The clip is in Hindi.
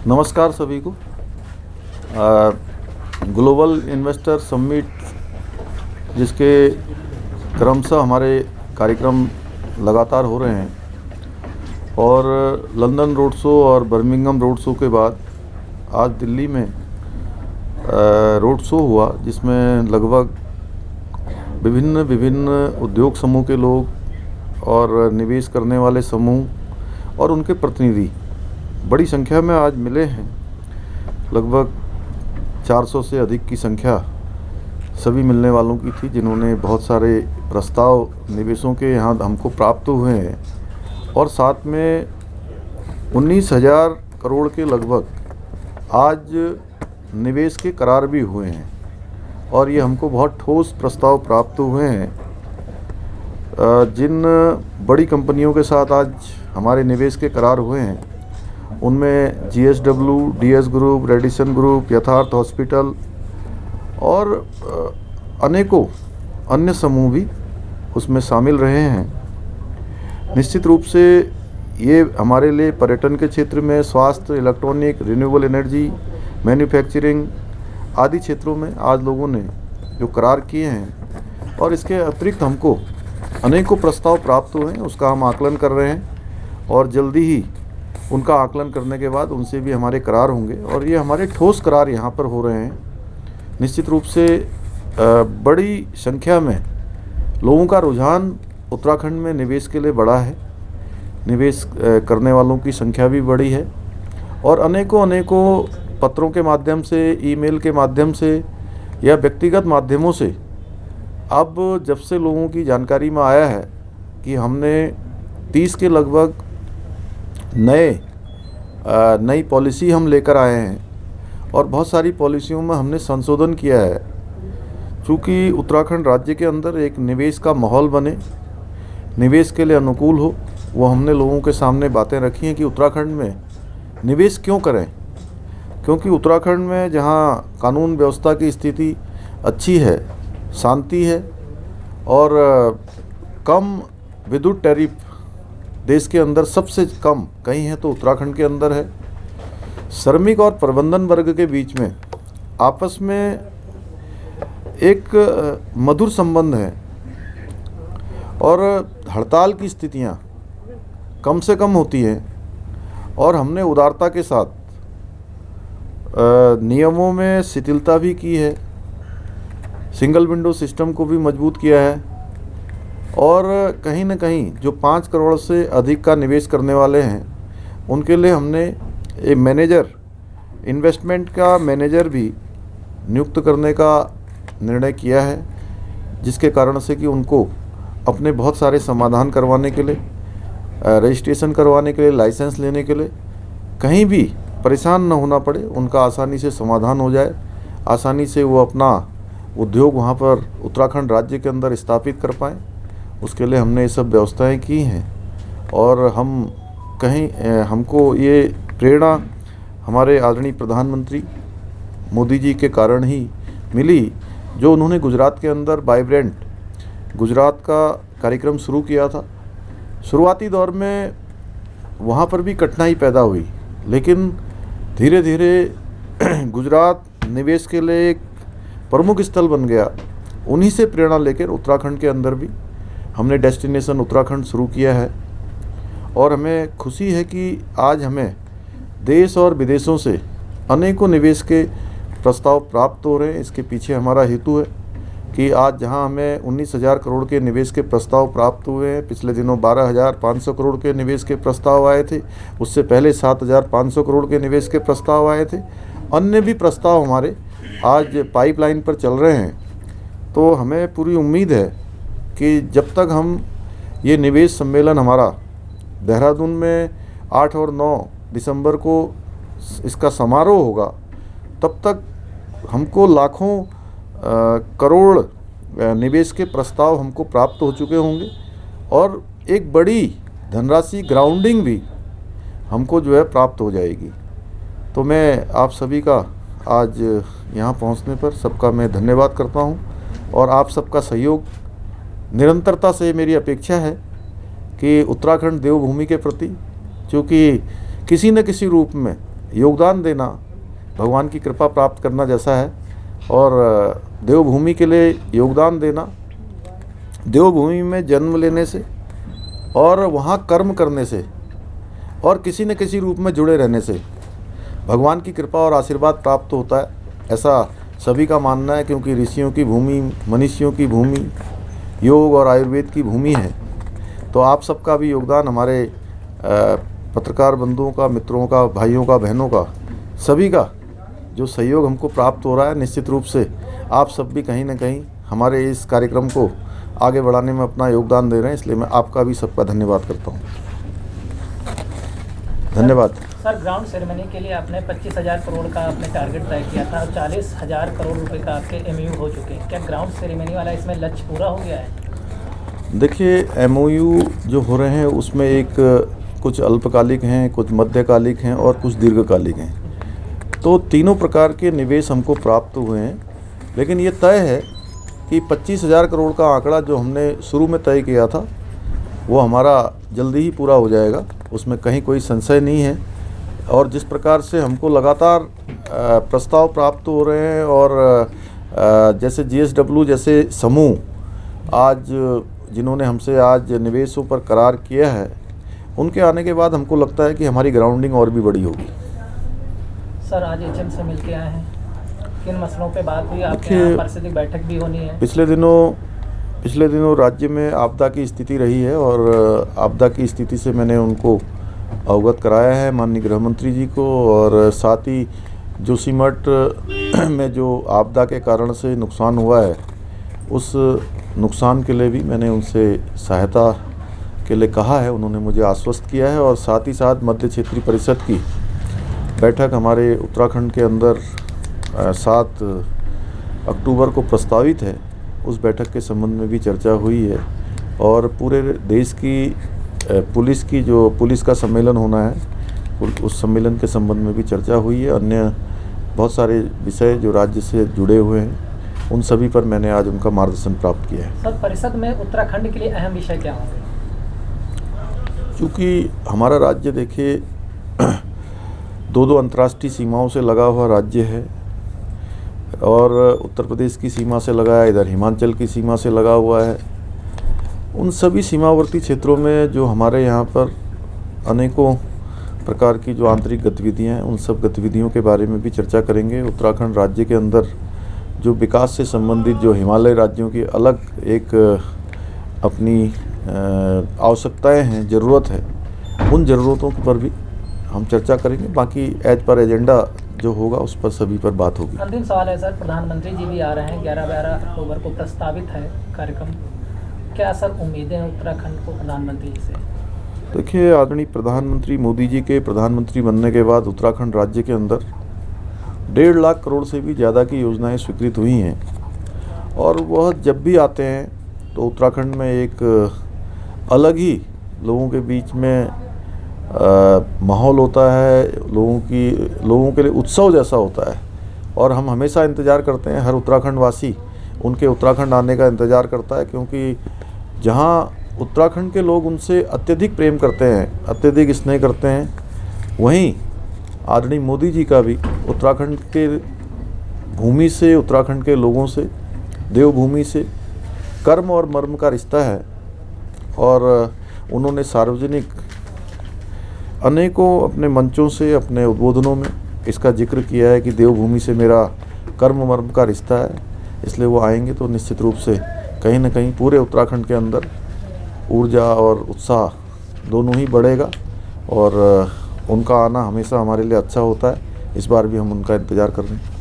नमस्कार सभी को। ग्लोबल इन्वेस्टर समिट जिसके क्रमशः हमारे कार्यक्रम लगातार हो रहे हैं और लंदन रोड शो और बर्मिंघम रोड शो के बाद आज दिल्ली में रोड शो हुआ, जिसमें लगभग विभिन्न उद्योग समूह के लोग और निवेश करने वाले समूह और उनके प्रतिनिधि बड़ी संख्या में आज मिले हैं। लगभग 400 से अधिक की संख्या सभी मिलने वालों की थी, जिन्होंने बहुत सारे प्रस्ताव निवेशों के यहाँ हमको प्राप्त हुए हैं और साथ में 19,000 करोड़ के लगभग आज निवेश के करार भी हुए हैं और ये हमको बहुत ठोस प्रस्ताव प्राप्त हुए हैं। जिन बड़ी कंपनियों के साथ आज हमारे निवेश के करार हुए हैं उनमें GSW, DS group, Radisson group, यथार्थ हॉस्पिटल और अनेकों अन्य समूह भी उसमें शामिल रहे हैं। निश्चित रूप से ये हमारे लिए पर्यटन के क्षेत्र में, स्वास्थ्य, इलेक्ट्रॉनिक, रिन्यूएबल एनर्जी, मैन्युफैक्चरिंग आदि क्षेत्रों में आज लोगों ने जो करार किए हैं और इसके अतिरिक्त हमको अनेकों प्रस्ताव प्राप्त हुए हैं, उसका हम आकलन कर रहे हैं और जल्दी ही उनका आकलन करने के बाद उनसे भी हमारे करार होंगे और ये हमारे ठोस करार यहाँ पर हो रहे हैं। निश्चित रूप से बड़ी संख्या में लोगों का रुझान उत्तराखंड में निवेश के लिए बढ़ा है। निवेश करने वालों की संख्या भी बढ़ी है और अनेकों पत्रों के माध्यम से, ईमेल के माध्यम से या व्यक्तिगत माध्यमों से अब जब से लोगों की जानकारी में आया है कि हमने 30 के लगभग नई पॉलिसी हम लेकर आए हैं और बहुत सारी पॉलिसियों में हमने संशोधन किया है। चूँकि उत्तराखंड राज्य के अंदर एक निवेश का माहौल बने, निवेश के लिए अनुकूल हो, वो हमने लोगों के सामने बातें रखी हैं कि उत्तराखंड में निवेश क्यों करें। क्योंकि उत्तराखंड में जहाँ कानून व्यवस्था की स्थिति अच्छी है, शांति है और कम विद्युत टैरिफ देश के अंदर सबसे कम कहीं है तो उत्तराखंड के अंदर है। श्रमिक और प्रबंधन वर्ग के बीच में आपस में एक मधुर संबंध है और हड़ताल की स्थितियां कम से कम होती हैं और हमने उदारता के साथ नियमों में शिथिलता भी की है, सिंगल विंडो सिस्टम को भी मजबूत किया है और कहीं न कहीं जो 5 करोड़ से अधिक का निवेश करने वाले हैं उनके लिए हमने एक मैनेजर, इन्वेस्टमेंट का मैनेजर भी नियुक्त करने का निर्णय किया है, जिसके कारण से कि उनको अपने बहुत सारे समाधान करवाने के लिए, रजिस्ट्रेशन करवाने के लिए, लाइसेंस लेने के लिए कहीं भी परेशान न होना पड़े, उनका आसानी से समाधान हो जाए, आसानी से वो अपना उद्योग वहाँ पर उत्तराखंड राज्य के अंदर स्थापित कर पाएँ। उसके लिए हमने ये सब व्यवस्थाएं की हैं और हमको ये प्रेरणा हमारे आदरणीय प्रधानमंत्री मोदी जी के कारण ही मिली, जो उन्होंने गुजरात के अंदर वाइब्रेंट गुजरात का कार्यक्रम शुरू किया था। शुरुआती दौर में वहाँ पर भी कठिनाई पैदा हुई, लेकिन धीरे धीरे गुजरात निवेश के लिए एक प्रमुख स्थल बन गया। उन्हीं से प्रेरणा लेकर उत्तराखंड के अंदर भी हमने डेस्टिनेशन उत्तराखंड शुरू किया है और हमें खुशी है कि आज हमें देश और विदेशों से अनेकों निवेश के प्रस्ताव प्राप्त हो रहे हैं। इसके पीछे हमारा हेतु है कि आज जहां हमें 19,000 करोड़ के निवेश के प्रस्ताव प्राप्त हुए हैं, पिछले दिनों 12,500 करोड़ के निवेश के प्रस्ताव आए थे, उससे पहले 7,500 करोड़ के निवेश के प्रस्ताव आए थे, अन्य भी प्रस्ताव हमारे आज पाइपलाइन पर चल रहे हैं। तो हमें पूरी उम्मीद है कि जब तक हम ये निवेश सम्मेलन हमारा देहरादून में 8 और 9 दिसंबर को इसका समारोह होगा, तब तक हमको लाखों करोड़ निवेश के प्रस्ताव हमको प्राप्त हो चुके होंगे और एक बड़ी धनराशि ग्राउंडिंग भी हमको जो है प्राप्त हो जाएगी। तो मैं आप सभी का आज यहाँ पहुँचने पर सबका मैं धन्यवाद करता हूँ और आप सबका सहयोग निरंतरता से मेरी अपेक्षा है कि उत्तराखंड देवभूमि के प्रति, क्योंकि किसी न किसी रूप में योगदान देना भगवान की कृपा प्राप्त करना जैसा है। और देवभूमि के लिए योगदान देना, देवभूमि में जन्म लेने से और वहाँ कर्म करने से और किसी न किसी रूप में जुड़े रहने से भगवान की कृपा और आशीर्वाद प्राप्त होता है, ऐसा सभी का मानना है। क्योंकि ऋषियों की भूमि, मनीषियों की भूमि, योग और आयुर्वेद की भूमि है। तो आप सबका भी योगदान, हमारे पत्रकार बंधुओं का, मित्रों का, भाइयों का, बहनों का, सभी का जो सहयोग हमको प्राप्त हो रहा है, निश्चित रूप से आप सब भी कहीं ना कहीं हमारे इस कार्यक्रम को आगे बढ़ाने में अपना योगदान दे रहे हैं। इसलिए मैं आपका भी सबका धन्यवाद करता हूँ। धन्यवाद। सर, ग्राउंड सेरेमनी के लिए आपने 25,000 करोड़ का आपने टारगेट तय किया था और 40,000 करोड़ रुपए का आपके MOU हो चुके हैं। क्या ग्राउंड सेरेमनी वाला इसमें लक्ष्य पूरा हो गया है? देखिए, MOU जो हो रहे हैं उसमें एक कुछ अल्पकालिक हैं, कुछ मध्यकालिक हैं और कुछ दीर्घकालिक हैं। तो तीनों प्रकार के निवेश हमको प्राप्त हुए हैं। लेकिन ये तय है कि 25,000 करोड़ का आंकड़ा जो हमने शुरू में तय किया था वो हमारा जल्दी ही पूरा हो जाएगा, उसमें कहीं कोई संशय नहीं है। और जिस प्रकार से हमको लगातार प्रस्ताव प्राप्त हो रहे हैं और जैसे GSW जैसे समूह आज जिन्होंने हमसे आज निवेशों पर करार किया है, उनके आने के बाद हमको लगता है कि हमारी ग्राउंडिंग और भी बड़ी होगी। सर, आज HM से मिल के आए हैं, किन मसलों पे बात हुई? आपके यहाँ पारिस्थितिक बैठक भी होनी है। पिछले दिनों राज्य में आपदा की स्थिति रही है और आपदा की स्थिति से मैंने उनको अवगत कराया है, माननीय गृह मंत्री जी को। और साथ ही जोशीमठ में जो आपदा के कारण से नुकसान हुआ है, उस नुकसान के लिए भी मैंने उनसे सहायता के लिए कहा है, उन्होंने मुझे आश्वस्त किया है। और साथ ही साथ मध्य क्षेत्रीय परिषद की बैठक हमारे उत्तराखंड के अंदर 7 अक्टूबर को प्रस्तावित है, उस बैठक के संबंध में भी चर्चा हुई है। और पूरे देश की पुलिस का सम्मेलन होना है, उस सम्मेलन के संबंध में भी चर्चा हुई है। अन्य बहुत सारे विषय जो राज्य से जुड़े हुए हैं, उन सभी पर मैंने आज उनका मार्गदर्शन प्राप्त किया है। सर, परिषद में उत्तराखंड के लिए अहम विषय क्या होंगे? क्योंकि हमारा राज्य देखिए 2 अंतर्राष्ट्रीय सीमाओं से लगा हुआ राज्य है और उत्तर प्रदेश की सीमा से लगा है, इधर हिमाचल की सीमा से लगा हुआ है। उन सभी सीमावर्ती क्षेत्रों में जो हमारे यहाँ पर अनेकों प्रकार की जो आंतरिक गतिविधियाँ हैं, उन सब गतिविधियों के बारे में भी चर्चा करेंगे। उत्तराखंड राज्य के अंदर जो विकास से संबंधित जो हिमालय राज्यों की अलग एक अपनी आवश्यकताएं हैं, ज़रूरत है, उन ज़रूरतों पर भी हम चर्चा करेंगे। बाकी एज पर एजेंडा जो होगा उस पर सभी पर बात होगी। अंतिम सवाल है सर, प्रधानमंत्री जी भी आ रहे हैं, 11-12 अक्टूबर को प्रस्तावित है कार्यक्रम। क्या सर उम्मीदें हैं उत्तराखंड को प्रधानमंत्री जी से? देखिए, आदरणीय प्रधानमंत्री मोदी जी के प्रधानमंत्री बनने के बाद उत्तराखंड राज्य के अंदर 1.5 लाख करोड़ से भी ज़्यादा की योजनाएं स्वीकृत हुई हैं। और वह जब भी आते हैं तो उत्तराखंड में एक अलग ही लोगों के बीच में माहौल होता है, लोगों के लिए उत्सव जैसा होता है। और हम हमेशा इंतज़ार करते हैं, हर उत्तराखंड वासी उनके उत्तराखंड आने का इंतज़ार करता है। क्योंकि जहाँ उत्तराखंड के लोग उनसे अत्यधिक प्रेम करते हैं, अत्यधिक स्नेह करते हैं, वहीं आदरणीय मोदी जी का भी उत्तराखंड के भूमि से, उत्तराखंड के लोगों से, देवभूमि से कर्म और मर्म का रिश्ता है। और उन्होंने सार्वजनिक अनेकों अपने मंचों से, अपने उद्बोधनों में इसका जिक्र किया है कि देवभूमि से मेरा कर्म मर्म का रिश्ता है। इसलिए वो आएंगे तो निश्चित रूप से कहीं ना कहीं पूरे उत्तराखंड के अंदर ऊर्जा और उत्साह दोनों ही बढ़ेगा। और उनका आना हमेशा हमारे लिए अच्छा होता है। इस बार भी हम उनका इंतज़ार कर रहे हैं।